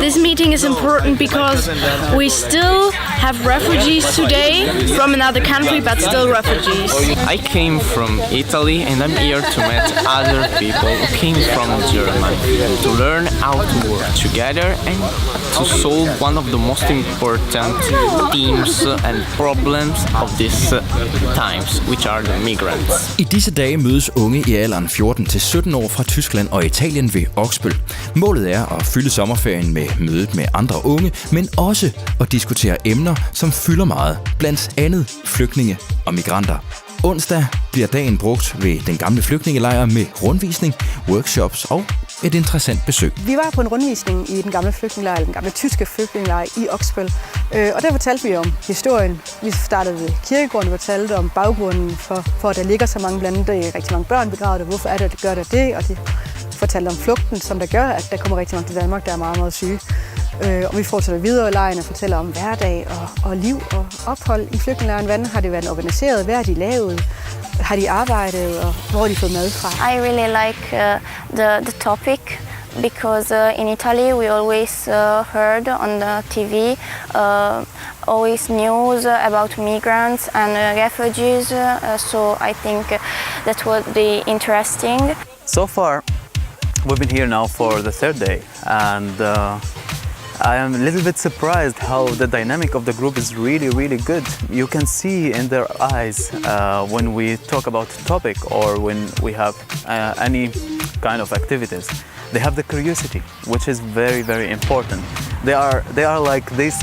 This meeting is important because we still have refugees today from another country, but still refugees. I came from Italy and I'm here to meet other people who came from Germany to learn how to work together and to solve one of the most important themes and problems of these times, which are the migrants. I disse dage mødes unge i alderen 14 til 17 år fra Tyskland og Italien ved Oksbøl. Målet er at fylde sommerferien med mødet med andre unge, men også at diskutere emner, som fylder meget, blandt andet flygtninge og migranter. Onsdag bliver dagen brugt ved den gamle flygtningelejr med rundvisning, workshops og et interessant besøg. Vi var på en rundvisning i den gamle flygtningelejr, den gamle tyske flygtningelejr i Oksbøl. Og der fortalte vi om historien. Vi startede ved kirkegården og fortalte om baggrunden for at der ligger så mange blandt andet rigtig mange børn begravet, og hvorfor er det, gør det, og de fortalte om flugten, som der gør, at der kommer rigtig mange til Danmark, der er meget, meget syge. Og vi fortsætter videre i lejren og fortæller om hverdag og liv og ophold i flygtningelejren. Hvordan har det været organiseret? Hvad har de lavet? Har de arbejdet? Og hvor har de fået mad fra? I really like the topic because in Italy we always heard on the TV always news about migrants and refugees. So I think that would be interesting. So far, we've been here now for the third day, and I am a little bit surprised how the dynamic of the group is really, really good. You can see in their eyes when we talk about the topic or when we have any kind of activities. They have the curiosity, which is very, very important. They are like this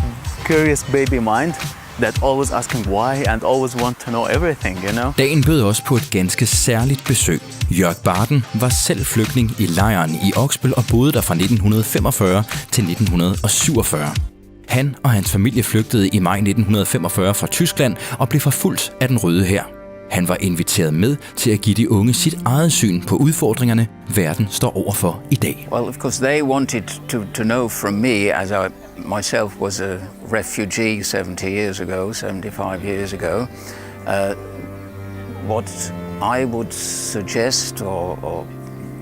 curious baby mind that always asking why and always want to know everything, you know? Dagen bød også på et ganske særligt besøg. Jörg Barden var selv flygtning i lejren i Oksbøl og boede der fra 1945 til 1947. Han og hans familie flygtede i maj 1945 fra Tyskland og blev forfulgt af den Røde Hær. Han var inviteret med til at give de unge sit eget syn på udfordringerne, verden står overfor i dag. Well, of course, they wanted to know from me, as I myself was a refugee 75 years ago, what I would suggest or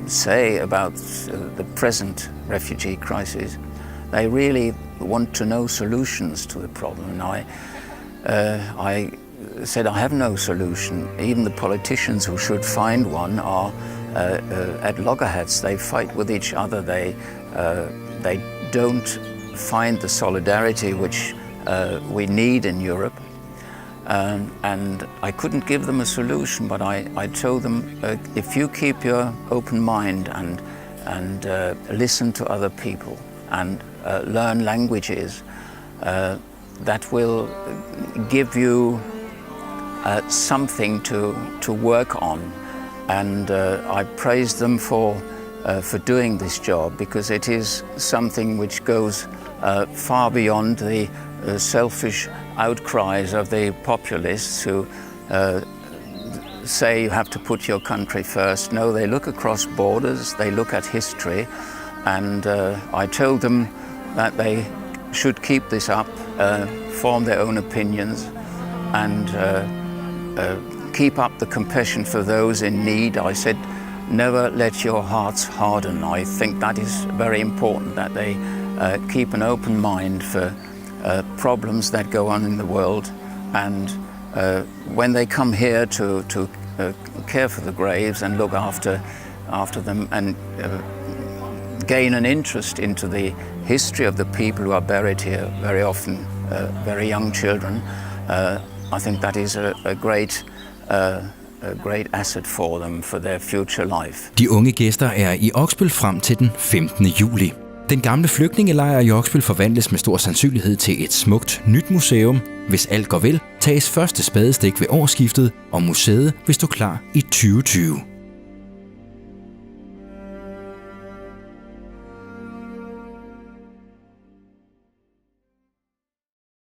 say about the present refugee crisis. They really want to know solutions to the problem. And I said I have no solution. Even the politicians who should find one are at loggerheads. They fight with each other. They don't find the solidarity which we need in Europe. And I couldn't give them a solution, but I told them if you keep your open mind and listen to other people and learn languages, that will give you something to work on. And I praised them for doing this job, because it is something which goes far beyond the selfish outcries of the populists who say you have to put your country first. No, they look across borders, they look at history, and I told them that they should keep this up, form their own opinions, and keep up the compassion for those in need. I said, never let your hearts harden. I think that is very important, that they keep an open mind for problems that go on in the world, and when they come here to care for the graves and look after them and gain an interest into the history of the people who are buried here, very often very young children, I think that is a great asset for them for their future life. De unge gæster er i Oksbøl frem til den 15. juli. Den gamle flygtningelejr i Oksbøl forvandles med stor sandsynlighed til et smukt nyt museum. Hvis alt går vel, tages første spadestik ved årsskiftet, og museet vil stå klar i 2020.